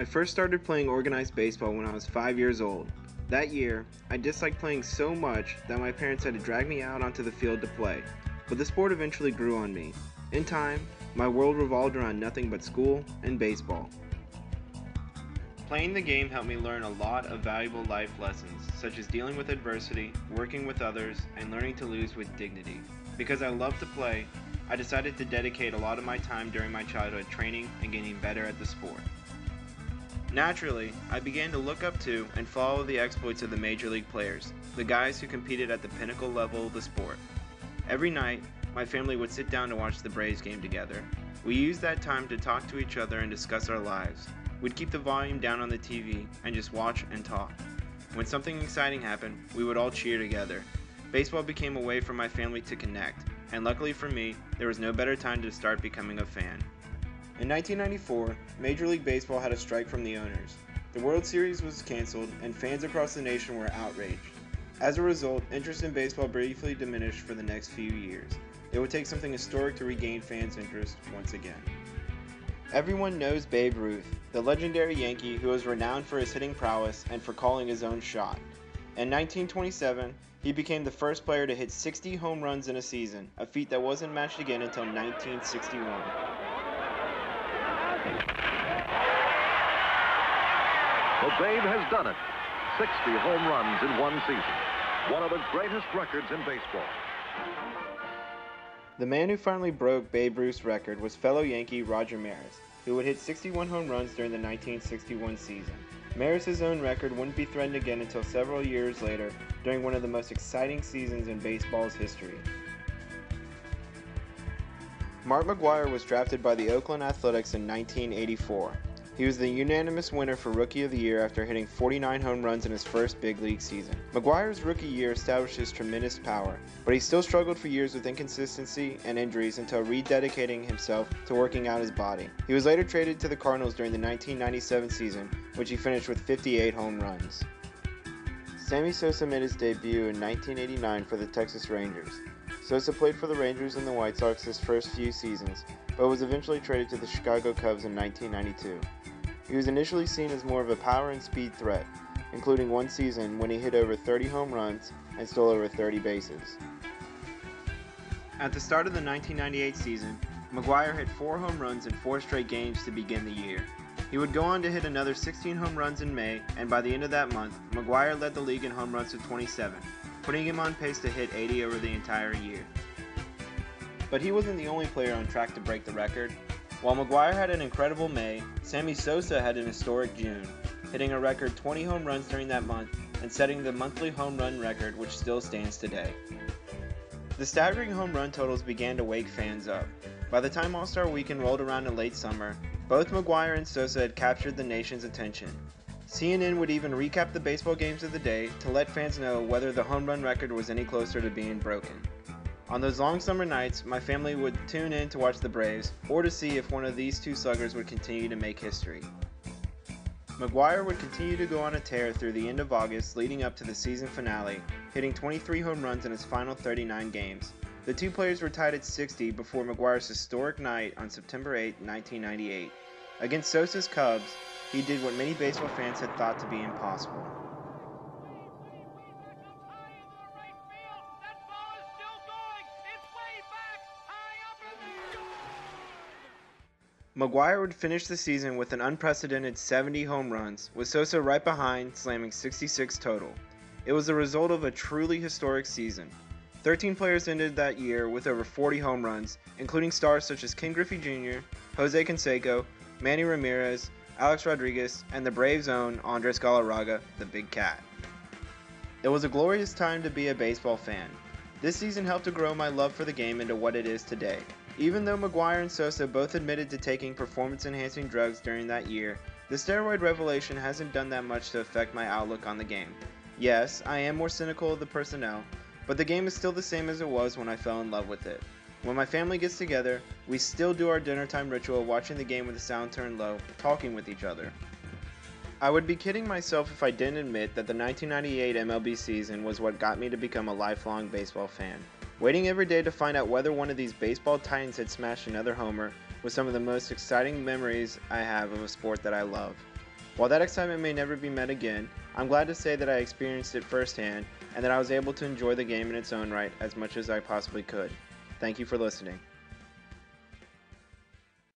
I first started playing organized baseball when I was 5 years old. That year, I disliked playing so much that my parents had to drag me out onto the field to play, but the sport eventually grew on me. In time, my world revolved around nothing but school and baseball. Playing the game helped me learn a lot of valuable life lessons, such as dealing with adversity, working with others, and learning to lose with dignity. Because I love to play, I decided to dedicate a lot of my time during my childhood training and getting better at the sport. Naturally, I began to look up to and follow the exploits of the major league players, the guys who competed at the pinnacle level of the sport. Every night, my family would sit down to watch the Braves game together. We used that time to talk to each other and discuss our lives. We'd keep the volume down on the TV and just watch and talk. When something exciting happened, we would all cheer together. Baseball became a way for my family to connect, and luckily for me, there was no better time to start becoming a fan. In 1994, Major League Baseball had a strike from the owners. The World Series was canceled, and fans across the nation were outraged. As a result, interest in baseball briefly diminished for the next few years. It would take something historic to regain fans' interest once again. Everyone knows Babe Ruth, the legendary Yankee who was renowned for his hitting prowess and for calling his own shot. In 1927, he became the first player to hit 60 home runs in a season, a feat that wasn't matched again until 1961. Well, Babe has done it. 60 home runs in one season. One of the greatest records in baseball. The man who finally broke Babe Ruth's record was fellow Yankee Roger Maris, who would hit 61 home runs during the 1961 season. Maris's own record wouldn't be threatened again until several years later during one of the most exciting seasons in baseball's history. Mark McGwire was drafted by the Oakland Athletics in 1984. He was the unanimous winner for Rookie of the Year after hitting 49 home runs in his first big league season. McGwire's rookie year established his tremendous power, but he still struggled for years with inconsistency and injuries until rededicating himself to working out his body. He was later traded to the Cardinals during the 1997 season, which he finished with 58 home runs. Sammy Sosa made his debut in 1989 for the Texas Rangers. Sosa played for the Rangers and the White Sox his first few seasons, but was eventually traded to the Chicago Cubs in 1992. He was initially seen as more of a power and speed threat, including one season when he hit over 30 home runs and stole over 30 bases. At the start of the 1998 season, McGwire hit 4 home runs in 4 straight games to begin the year. He would go on to hit another 16 home runs in May, and by the end of that month, McGwire led the league in home runs with 27, putting him on pace to hit 80 over the entire year. But he wasn't the only player on track to break the record. While McGwire had an incredible May, Sammy Sosa had an historic June, hitting a record 20 home runs during that month and setting the monthly home run record, which still stands today. The staggering home run totals began to wake fans up. By the time All-Star Weekend rolled around in late summer, both McGwire and Sosa had captured the nation's attention. CNN would even recap the baseball games of the day to let fans know whether the home run record was any closer to being broken. On those long summer nights, my family would tune in to watch the Braves, or to see if one of these two sluggers would continue to make history. McGwire would continue to go on a tear through the end of August leading up to the season finale, hitting 23 home runs in his final 39 games. The two players were tied at 60 before McGwire's historic night on September 8, 1998. Against Sosa's Cubs, he did what many baseball fans had thought to be impossible. McGwire would finish the season with an unprecedented 70 home runs, with Sosa right behind, slamming 66 total. It was the result of a truly historic season. 13 players ended that year with over 40 home runs, including stars such as Ken Griffey Jr., Jose Canseco, Manny Ramirez, Alex Rodriguez, and the Braves' own Andres Galarraga, the Big Cat. It was a glorious time to be a baseball fan. This season helped to grow my love for the game into what it is today. Even though McGwire and Sosa both admitted to taking performance-enhancing drugs during that year, the steroid revelation hasn't done that much to affect my outlook on the game. Yes, I am more cynical of the personnel, but the game is still the same as it was when I fell in love with it. When my family gets together, we still do our dinner time ritual watching the game with the sound turned low, talking with each other. I would be kidding myself if I didn't admit that the 1998 MLB season was what got me to become a lifelong baseball fan. Waiting every day to find out whether one of these baseball titans had smashed another homer was some of the most exciting memories I have of a sport that I love. While that excitement may never be met again, I'm glad to say that I experienced it firsthand and that I was able to enjoy the game in its own right as much as I possibly could. Thank you for listening.